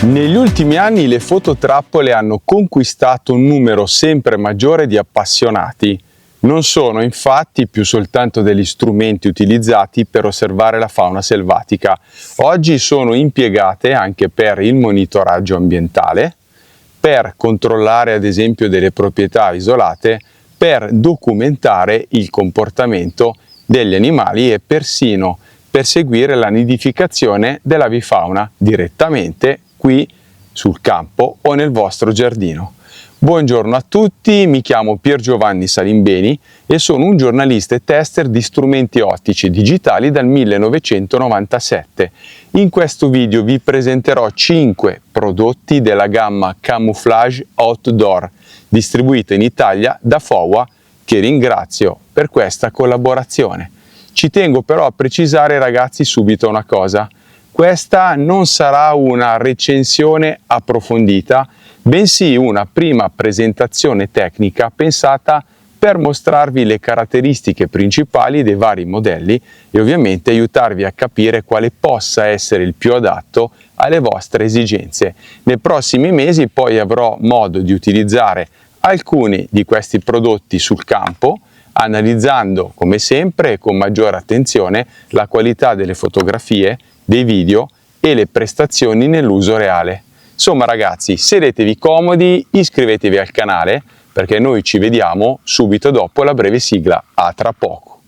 Negli ultimi anni le fototrappole hanno conquistato un numero sempre maggiore di appassionati. Non sono infatti più soltanto degli strumenti utilizzati per osservare la fauna selvatica. Oggi sono impiegate anche per il monitoraggio ambientale, per controllare ad esempio delle proprietà isolate, per documentare il comportamento degli animali e persino per seguire la nidificazione dell'avifauna direttamente qui sul campo o nel vostro giardino. Buongiorno a tutti, mi chiamo Pier Giovanni Salimbeni e sono un giornalista e tester di strumenti ottici digitali dal 1997. In questo video vi presenterò 5 prodotti della gamma Camouflage Outdoor, distribuita in Italia da FOWA, che ringrazio per questa collaborazione. Ci tengo però a precisare, ragazzi, subito una cosa. Questa non sarà una recensione approfondita, bensì una prima presentazione tecnica pensata per mostrarvi le caratteristiche principali dei vari modelli e ovviamente aiutarvi a capire quale possa essere il più adatto alle vostre esigenze. Nei prossimi mesi poi avrò modo di utilizzare alcuni di questi prodotti sul campo, analizzando come sempre e con maggiore attenzione la qualità delle fotografie, dei video e le prestazioni nell'uso reale. Insomma ragazzi, sedetevi comodi, iscrivetevi al canale perché noi ci vediamo subito dopo la breve sigla. A tra poco.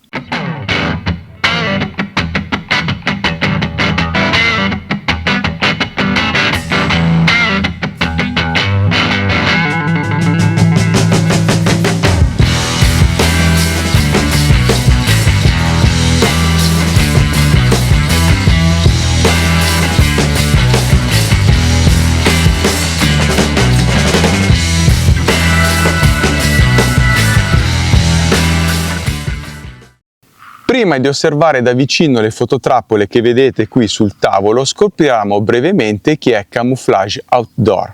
Prima di osservare da vicino le fototrappole che vedete qui sul tavolo, scopriamo brevemente chi è Camouflage Outdoor.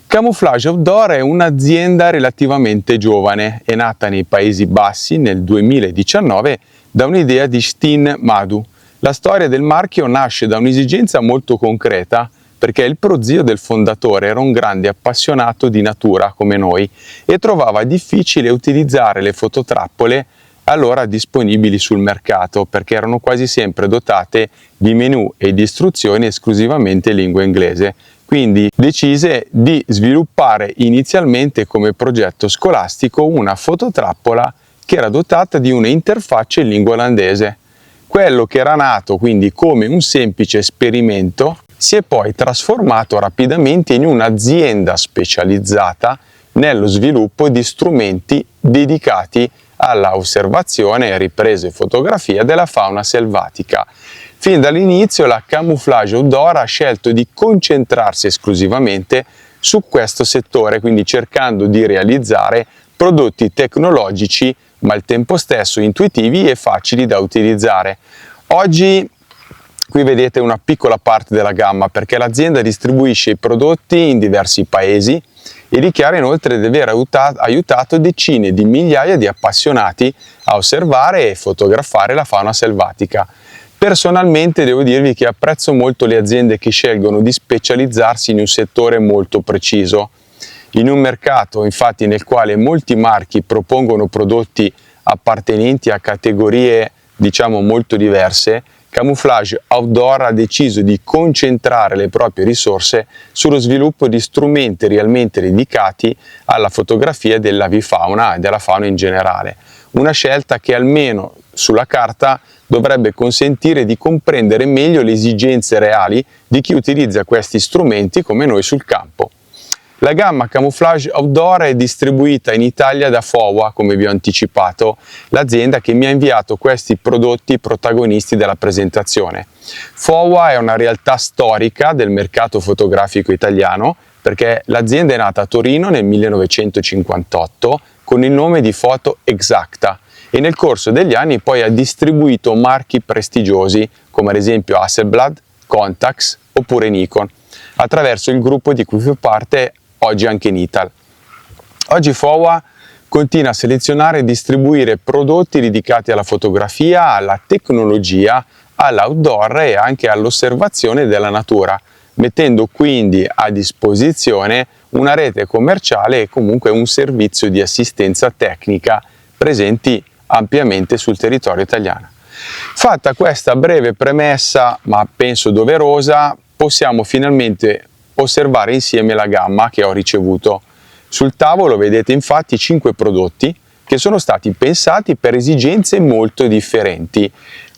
Camouflage Outdoor è un'azienda relativamente giovane, è nata nei Paesi Bassi nel 2019 da un'idea di Steen Madu. La storia del marchio nasce da un'esigenza molto concreta, perché il prozio del fondatore era un grande appassionato di natura come noi e trovava difficile utilizzare le fototrappole allora disponibili sul mercato, perché erano quasi sempre dotate di menu e di istruzioni esclusivamente in lingua inglese. Quindi decise di sviluppare inizialmente come progetto scolastico una fototrappola che era dotata di un'interfaccia in lingua olandese. Quello che era nato quindi come un semplice esperimento si è poi trasformato rapidamente in un'azienda specializzata nello sviluppo di strumenti dedicati alla osservazione, ripresa e fotografia della fauna selvatica. Fin dall'inizio la Camouflage Outdoor ha scelto di concentrarsi esclusivamente su questo settore, quindi cercando di realizzare prodotti tecnologici ma al tempo stesso intuitivi e facili da utilizzare. Oggi qui vedete una piccola parte della gamma, perché l'azienda distribuisce i prodotti in diversi paesi e dichiara inoltre di aver aiutato decine di migliaia di appassionati a osservare e fotografare la fauna selvatica. Personalmente devo dirvi che apprezzo molto le aziende che scelgono di specializzarsi in un settore molto preciso. In un mercato infatti nel quale molti marchi propongono prodotti appartenenti a categorie diciamo molto diverse, Camouflage Outdoor ha deciso di concentrare le proprie risorse sullo sviluppo di strumenti realmente dedicati alla fotografia dell'avifauna e della fauna in generale. Una scelta che almeno sulla carta dovrebbe consentire di comprendere meglio le esigenze reali di chi utilizza questi strumenti come noi sul campo. La gamma Camouflage Outdoor è distribuita in Italia da FOWA, come vi ho anticipato, l'azienda che mi ha inviato questi prodotti protagonisti della presentazione. FOWA è una realtà storica del mercato fotografico italiano, perché l'azienda è nata a Torino nel 1958 con il nome di Foto Exacta e nel corso degli anni poi ha distribuito marchi prestigiosi come ad esempio Hasselblad, Contax oppure Nikon, attraverso il gruppo di cui fa parte oggi anche Nital. Oggi FOWA continua a selezionare e distribuire prodotti dedicati alla fotografia, alla tecnologia, all'outdoor e anche all'osservazione della natura, mettendo quindi a disposizione una rete commerciale e comunque un servizio di assistenza tecnica presenti ampiamente sul territorio italiano. Fatta questa breve premessa, ma penso doverosa, possiamo finalmente osservare insieme la gamma che ho ricevuto. Sul tavolo vedete infatti 5 prodotti che sono stati pensati per esigenze molto differenti.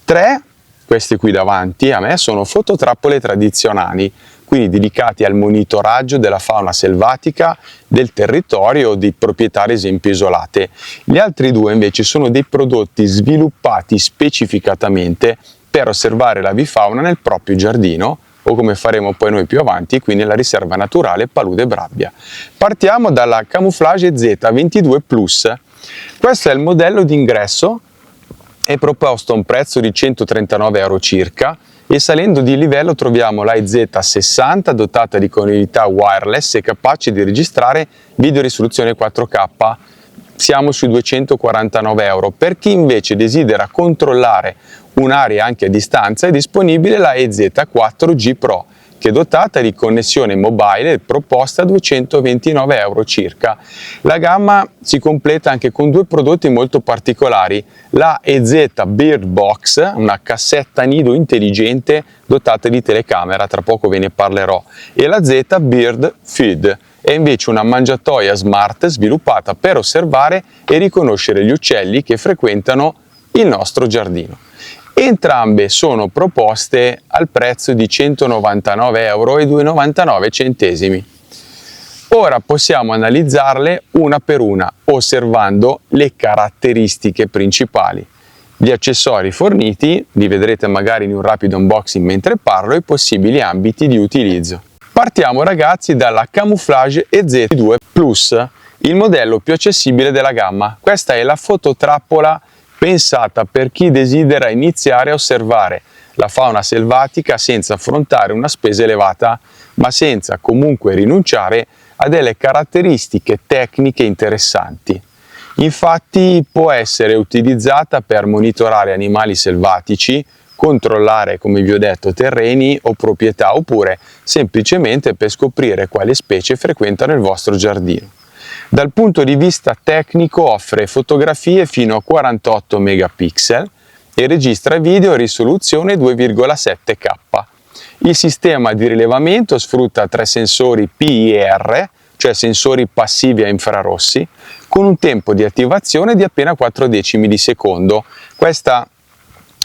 3, questi qui davanti a me, sono fototrappole tradizionali, quindi dedicati al monitoraggio della fauna selvatica del territorio o di proprietà ad esempio isolate. Gli altri 2 invece sono dei prodotti sviluppati specificatamente per osservare l'avifauna nel proprio giardino o come faremo poi noi più avanti, qui nella riserva naturale Palude Brabbia. Partiamo dalla Camouflage Z22 Plus. Questo è il modello d'ingresso, è proposto a un prezzo di 139 euro circa e salendo di livello troviamo la EZ60 dotata di connettività wireless e capace di registrare video risoluzione 4K. Siamo sui 249 euro. Per chi invece desidera controllare un'area anche a distanza è disponibile la EZ4G Pro, che è dotata di connessione mobile proposta a 229 euro circa. La gamma si completa anche con 2 prodotti molto particolari, la EZ Bird Box, una cassetta nido intelligente dotata di telecamera, tra poco ve ne parlerò, e la Z Bird Feed, è invece una mangiatoia smart sviluppata per osservare e riconoscere gli uccelli che frequentano il nostro giardino. Entrambe sono proposte al prezzo di 199,99 euro. Ora possiamo analizzarle una per una, osservando le caratteristiche principali. Gli accessori forniti, li vedrete magari in un rapido unboxing mentre parlo, e i possibili ambiti di utilizzo. Partiamo ragazzi dalla Camouflage EZ2 Plus, il modello più accessibile della gamma. Questa è la fototrappola pensata per chi desidera iniziare a osservare la fauna selvatica senza affrontare una spesa elevata, ma senza comunque rinunciare a delle caratteristiche tecniche interessanti. Infatti può essere utilizzata per monitorare animali selvatici, controllare, come vi ho detto, terreni o proprietà, oppure semplicemente per scoprire quali specie frequentano il vostro giardino. Dal punto di vista tecnico offre fotografie fino a 48 megapixel e registra video a risoluzione 2,7K. Il sistema di rilevamento sfrutta 3 sensori PIR, cioè sensori passivi a infrarossi, con un tempo di attivazione di appena 4 decimi di secondo. Questa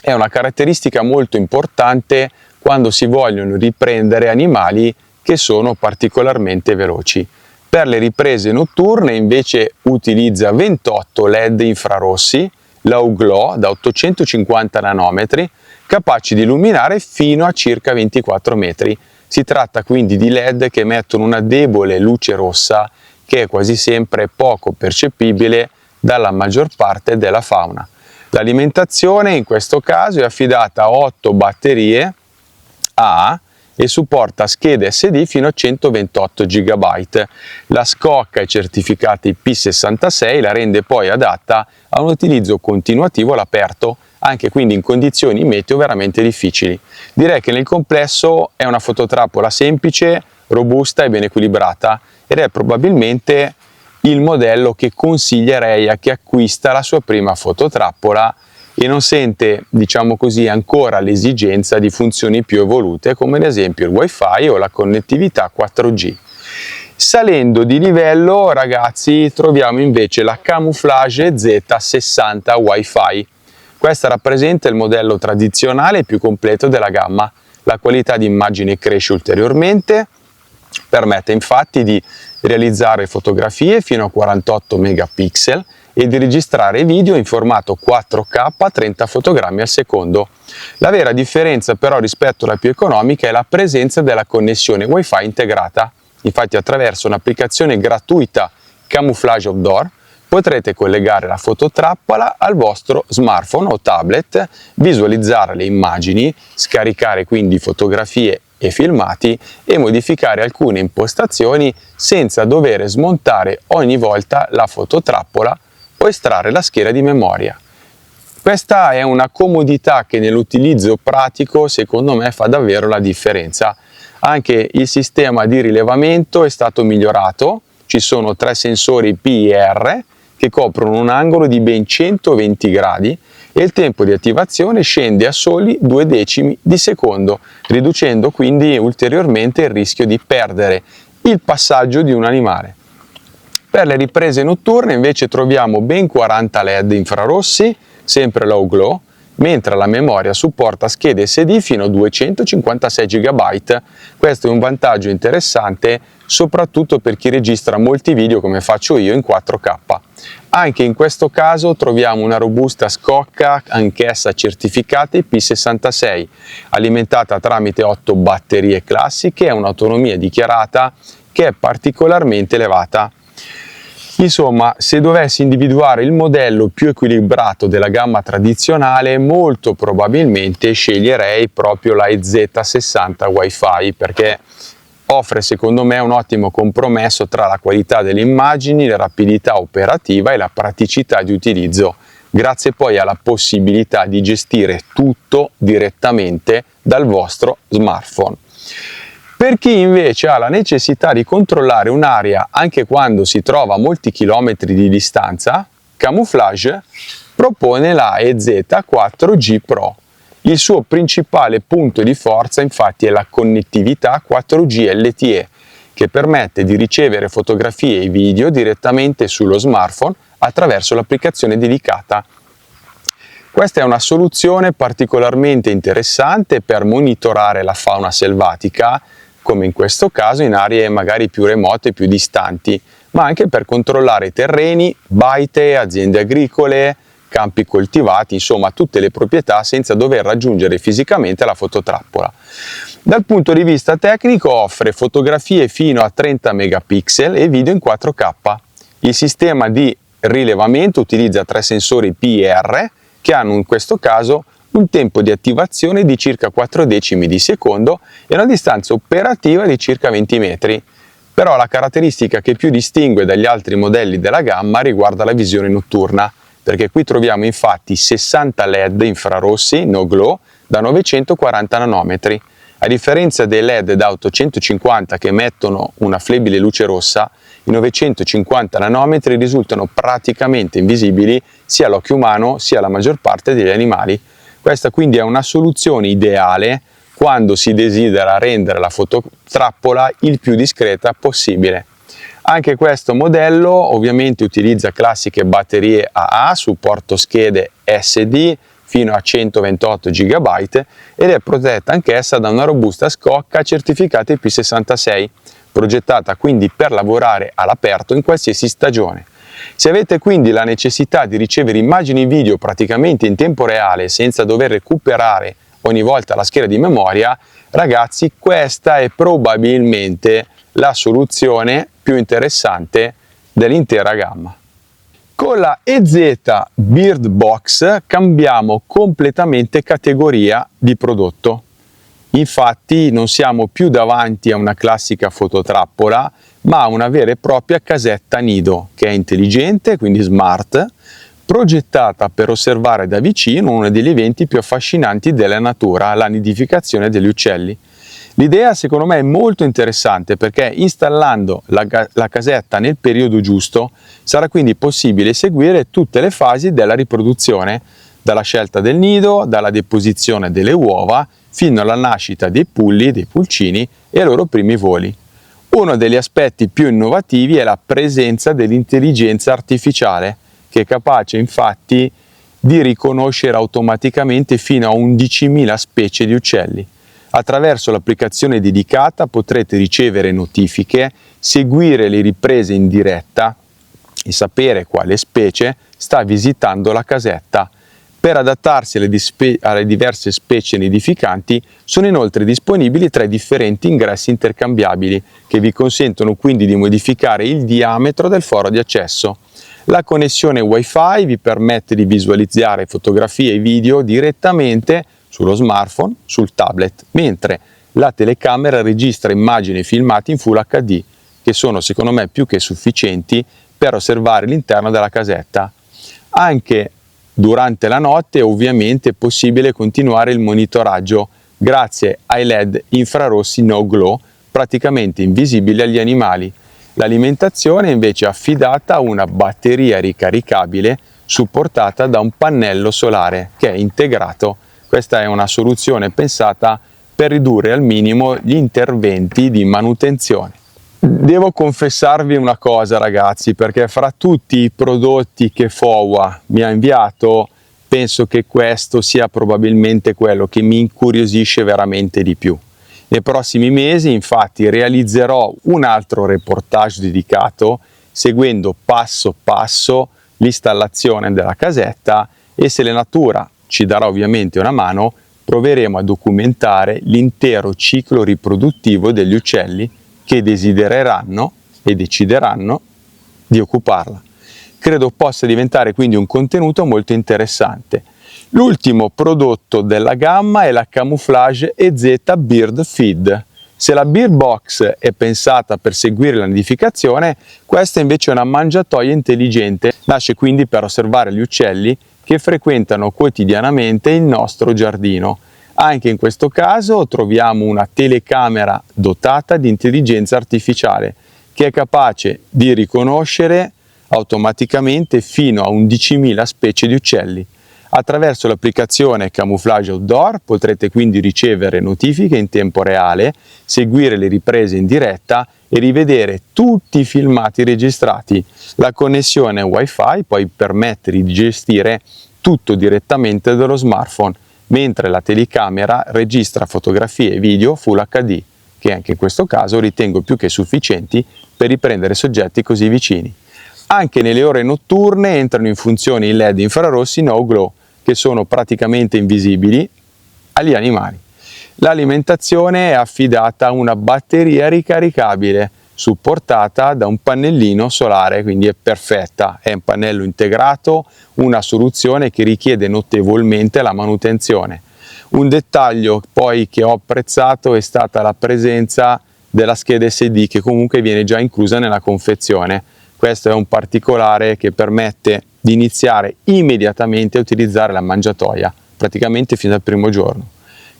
è una caratteristica molto importante quando si vogliono riprendere animali che sono particolarmente veloci. Per le riprese notturne invece utilizza 28 LED infrarossi, low glow da 850 nanometri, capaci di illuminare fino a circa 24 metri. Si tratta quindi di LED che emettono una debole luce rossa che è quasi sempre poco percepibile dalla maggior parte della fauna. L'alimentazione in questo caso è affidata a 8 batterie AA e supporta schede SD fino a 128 GB. La scocca è certificata IP66, la rende poi adatta a un utilizzo continuativo all'aperto, anche quindi in condizioni meteo veramente difficili. Direi che nel complesso è una fototrappola semplice, robusta e ben equilibrata ed è probabilmente il modello che consiglierei a chi acquista la sua prima fototrappola e non sente, diciamo così, ancora l'esigenza di funzioni più evolute come ad esempio il wifi o la connettività 4G. Salendo di livello ragazzi troviamo invece la Camouflage Z60 Wi-Fi. Questa rappresenta il modello tradizionale più completo della gamma. La qualità di immagine cresce ulteriormente, permette infatti di realizzare fotografie fino a 48 megapixel e di registrare video in formato 4K a 30 fotogrammi al secondo. La vera differenza però rispetto alla più economica è la presenza della connessione Wi-Fi integrata. Infatti attraverso un'applicazione gratuita Camouflage Outdoor potrete collegare la fototrappola al vostro smartphone o tablet, visualizzare le immagini, scaricare quindi fotografie e filmati e modificare alcune impostazioni senza dover smontare ogni volta la fototrappola o estrarre la scheda di memoria. Questa è una comodità che nell'utilizzo pratico secondo me fa davvero la differenza. Anche il sistema di rilevamento è stato migliorato, ci sono 3 sensori PIR che coprono un angolo di ben 120 gradi e il tempo di attivazione scende a soli 2 decimi di secondo, riducendo quindi ulteriormente il rischio di perdere il passaggio di un animale. Per le riprese notturne invece troviamo ben 40 LED infrarossi, sempre low glow, mentre la memoria supporta schede SD fino a 256 GB. Questo è un vantaggio interessante soprattutto per chi registra molti video come faccio io in 4K. Anche in questo caso troviamo una robusta scocca, anch'essa certificata IP66, alimentata tramite 8 batterie classiche e un'autonomia dichiarata che è particolarmente elevata. Insomma, se dovessi individuare il modello più equilibrato della gamma tradizionale, molto probabilmente sceglierei proprio la EZ60 Wi-Fi, perché offre secondo me un ottimo compromesso tra la qualità delle immagini, la rapidità operativa e la praticità di utilizzo, grazie poi alla possibilità di gestire tutto direttamente dal vostro smartphone. Per chi invece ha la necessità di controllare un'area anche quando si trova a molti chilometri di distanza, Camouflage propone la EZ4G Pro. Il suo principale punto di forza infatti è la connettività 4G LTE, che permette di ricevere fotografie e video direttamente sullo smartphone attraverso l'applicazione dedicata. Questa è una soluzione particolarmente interessante per monitorare la fauna selvatica, come in questo caso in aree magari più remote e più distanti, ma anche per controllare terreni, baite, aziende agricole, campi coltivati, insomma tutte le proprietà senza dover raggiungere fisicamente la fototrappola. Dal punto di vista tecnico offre fotografie fino a 30 megapixel e video in 4K. Il sistema di rilevamento utilizza 3 sensori PIR che hanno in questo caso un tempo di attivazione di circa 4 decimi di secondo e una distanza operativa di circa 20 metri. Però la caratteristica che più distingue dagli altri modelli della gamma riguarda la visione notturna, perché qui troviamo infatti 60 LED infrarossi no glow da 940 nanometri. A differenza dei LED da 850 che emettono una flebile luce rossa, i 950 nanometri risultano praticamente invisibili sia all'occhio umano sia alla maggior parte degli animali. Questa quindi è una soluzione ideale quando si desidera rendere la fototrappola il più discreta possibile. Anche questo modello ovviamente utilizza classiche batterie AA, supporto schede SD fino a 128 GB ed è protetta anch'essa da una robusta scocca certificata IP66, progettata quindi per lavorare all'aperto in qualsiasi stagione. Se avete quindi la necessità di ricevere immagini e video praticamente in tempo reale senza dover recuperare ogni volta la scheda di memoria, ragazzi, questa è probabilmente la soluzione più interessante dell'intera gamma. Con la EZ Bird Box cambiamo completamente categoria di prodotto. Infatti non siamo più davanti a una classica fototrappola, ma a una vera e propria casetta nido, che è intelligente, quindi smart, progettata per osservare da vicino uno degli eventi più affascinanti della natura, la nidificazione degli uccelli. L'idea secondo me è molto interessante perché installando la casetta nel periodo giusto sarà quindi possibile seguire tutte le fasi della riproduzione, dalla scelta del nido, dalla deposizione delle uova, fino alla nascita dei pulli, dei pulcini e ai loro primi voli. Uno degli aspetti più innovativi è la presenza dell'intelligenza artificiale, che è capace infatti di riconoscere automaticamente fino a 11.000 specie di uccelli. Attraverso l'applicazione dedicata potrete ricevere notifiche, seguire le riprese in diretta e sapere quale specie sta visitando la casetta. Per adattarsi alle diverse specie nidificanti sono inoltre disponibili 3 differenti ingressi intercambiabili che vi consentono quindi di modificare il diametro del foro di accesso. La connessione Wi-Fi vi permette di visualizzare fotografie e video direttamente sullo smartphone, sul tablet, mentre la telecamera registra immagini e filmati in Full HD, che sono secondo me più che sufficienti per osservare l'interno della casetta. Anche durante la notte ovviamente è possibile continuare il monitoraggio grazie ai LED infrarossi no glow praticamente invisibili agli animali. L'alimentazione invece è affidata a una batteria ricaricabile supportata da un pannello solare che è integrato. Questa è una soluzione pensata per ridurre al minimo gli interventi di manutenzione. Devo confessarvi una cosa ragazzi, perché fra tutti i prodotti che FOWA mi ha inviato penso che questo sia probabilmente quello che mi incuriosisce veramente di più. Nei prossimi mesi infatti realizzerò un altro reportage dedicato seguendo passo passo l'installazione della casetta e, se la natura ci darà ovviamente una mano, proveremo a documentare l'intero ciclo riproduttivo degli uccelli che desidereranno e decideranno di occuparla. Credo possa diventare quindi un contenuto molto interessante. L'ultimo prodotto della gamma è la Camouflage EZ Bird Feed. Se la Bird Box è pensata per seguire la nidificazione, questa invece è una mangiatoia intelligente. Nasce quindi per osservare gli uccelli che frequentano quotidianamente il nostro giardino. Anche in questo caso troviamo una telecamera dotata di intelligenza artificiale che è capace di riconoscere automaticamente fino a 11.000 specie di uccelli. Attraverso l'applicazione Camouflage Outdoor potrete quindi ricevere notifiche in tempo reale, seguire le riprese in diretta e rivedere tutti i filmati registrati. La connessione Wi-Fi poi permette di gestire tutto direttamente dallo smartphone, mentre la telecamera registra fotografie e video Full HD, che anche in questo caso ritengo più che sufficienti per riprendere soggetti così vicini. Anche nelle ore notturne entrano in funzione i LED infrarossi no glow, che sono praticamente invisibili agli animali. L'alimentazione è affidata a una batteria ricaricabile, supportata da un pannellino solare, quindi è perfetta, è un pannello integrato, una soluzione che richiede notevolmente la manutenzione. Un dettaglio poi che ho apprezzato è stata la presenza della scheda SD, che comunque viene già inclusa nella confezione. Questo è un particolare che permette di iniziare immediatamente a utilizzare la mangiatoia, praticamente fino al primo giorno.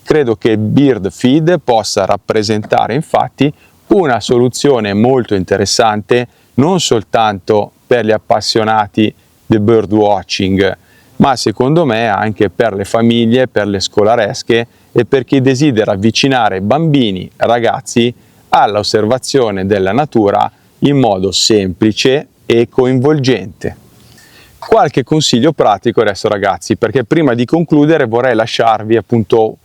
Credo che Bird Feed possa rappresentare infatti una soluzione molto interessante non soltanto per gli appassionati del birdwatching, ma secondo me anche per le famiglie, per le scolaresche e per chi desidera avvicinare bambini, ragazzi all'osservazione della natura in modo semplice e coinvolgente. Qualche consiglio pratico adesso ragazzi, perché prima di concludere vorrei lasciarvi appunto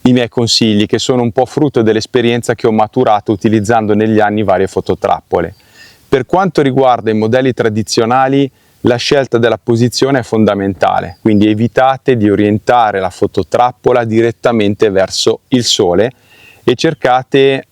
i miei consigli, che sono un po' frutto dell'esperienza che ho maturato utilizzando negli anni varie fototrappole. Per quanto riguarda i modelli tradizionali, la scelta della posizione è fondamentale, quindi evitate di orientare la fototrappola direttamente verso il sole e cercate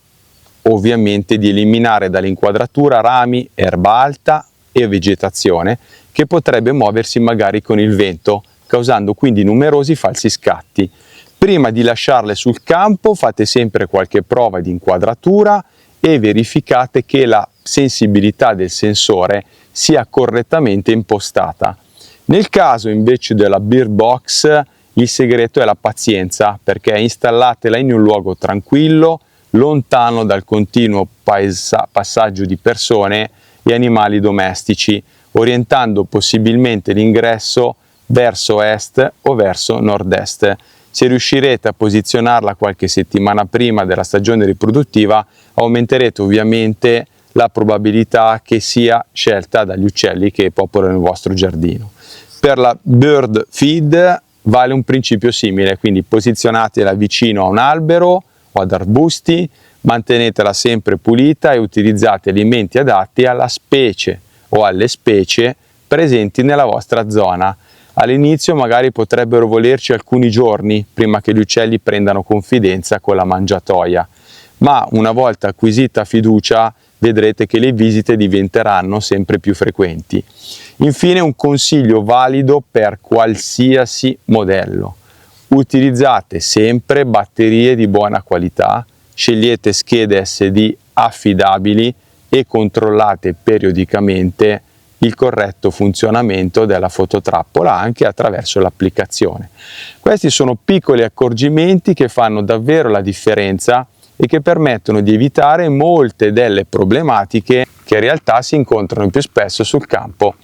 ovviamente di eliminare dall'inquadratura rami, erba alta e vegetazione che potrebbe muoversi magari con il vento, causando quindi numerosi falsi scatti. Prima di lasciarle sul campo fate sempre qualche prova di inquadratura e verificate che la sensibilità del sensore sia correttamente impostata. Nel caso invece della Bird Box il segreto è la pazienza, perché installatela in un luogo tranquillo, lontano dal continuo passaggio di persone e animali domestici, orientando possibilmente l'ingresso verso est o verso nord-est. Se riuscirete a posizionarla qualche settimana prima della stagione riproduttiva, aumenterete ovviamente la probabilità che sia scelta dagli uccelli che popolano il vostro giardino. Per la Bird Feed vale un principio simile, quindi posizionatela vicino a un albero o ad arbusti, mantenetela sempre pulita e utilizzate alimenti adatti alla specie o alle specie presenti nella vostra zona. All'inizio magari potrebbero volerci alcuni giorni prima che gli uccelli prendano confidenza con la mangiatoia, ma una volta acquisita fiducia vedrete che le visite diventeranno sempre più frequenti. Infine un consiglio valido per qualsiasi modello: utilizzate sempre batterie di buona qualità, scegliete schede SD affidabili e controllate periodicamente il corretto funzionamento della fototrappola anche attraverso l'applicazione. Questi sono piccoli accorgimenti che fanno davvero la differenza e che permettono di evitare molte delle problematiche che in realtà si incontrano più spesso sul campo.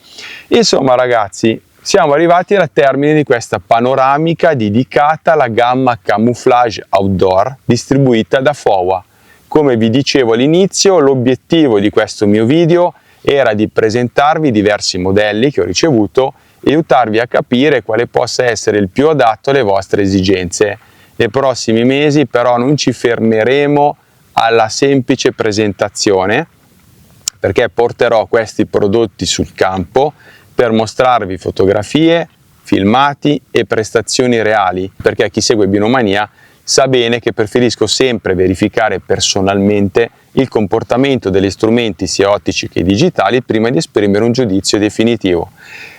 Insomma ragazzi, siamo arrivati al termine di questa panoramica dedicata alla gamma Camouflage Outdoor distribuita da Fowa. Come vi dicevo all'inizio, l'obiettivo di questo mio video era di presentarvi diversi modelli che ho ricevuto e aiutarvi a capire quale possa essere il più adatto alle vostre esigenze. Nei prossimi mesi però non ci fermeremo alla semplice presentazione, perché porterò questi prodotti sul campo per mostrarvi fotografie, filmati e prestazioni reali, perché chi segue Binomania sa bene che preferisco sempre verificare personalmente il comportamento degli strumenti sia ottici che digitali prima di esprimere un giudizio definitivo.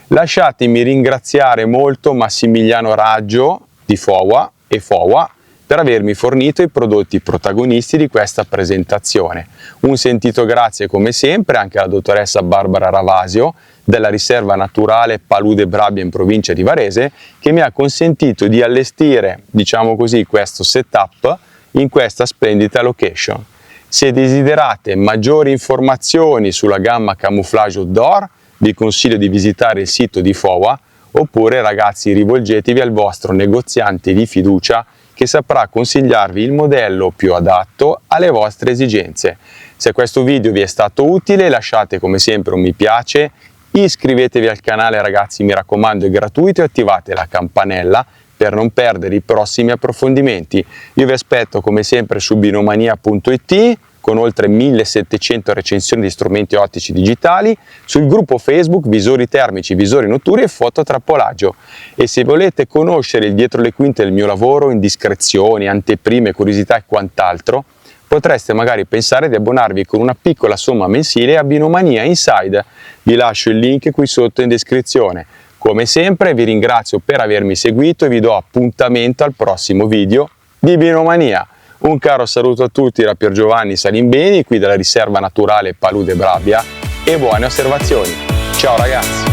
Lasciatemi ringraziare molto Massimiliano Raggio di Fowa e Fowa per avermi fornito i prodotti protagonisti di questa presentazione. Un sentito grazie come sempre anche alla dottoressa Barbara Ravasio della riserva naturale Palude Brabbia in provincia di Varese, che mi ha consentito di allestire, diciamo così, questo setup in questa splendida location. Se desiderate maggiori informazioni sulla gamma Camouflage Outdoor, vi consiglio di visitare il sito di Fowa, oppure ragazzi rivolgetevi al vostro negoziante di fiducia che saprà consigliarvi il modello più adatto alle vostre esigenze. Se questo video vi è stato utile, lasciate come sempre un mi piace, iscrivetevi al canale ragazzi, mi raccomando, è gratuito, e attivate la campanella per non perdere i prossimi approfondimenti. Io vi aspetto come sempre su binomania.it con oltre 1700 recensioni di strumenti ottici digitali, sul gruppo Facebook Visori Termici, Visori Notturni e Fototrappolaggio. E se volete conoscere il dietro le quinte del mio lavoro, indiscrezioni, anteprime, curiosità e quant'altro, potreste magari pensare di abbonarvi con una piccola somma mensile a Binomania Inside. Vi lascio il link qui sotto in descrizione. Come sempre vi ringrazio per avermi seguito e vi do appuntamento al prossimo video di Binomania. Un caro saluto a tutti da Pier Giovanni Salimbeni, qui dalla riserva naturale Palude Brabbia, e buone osservazioni. Ciao ragazzi!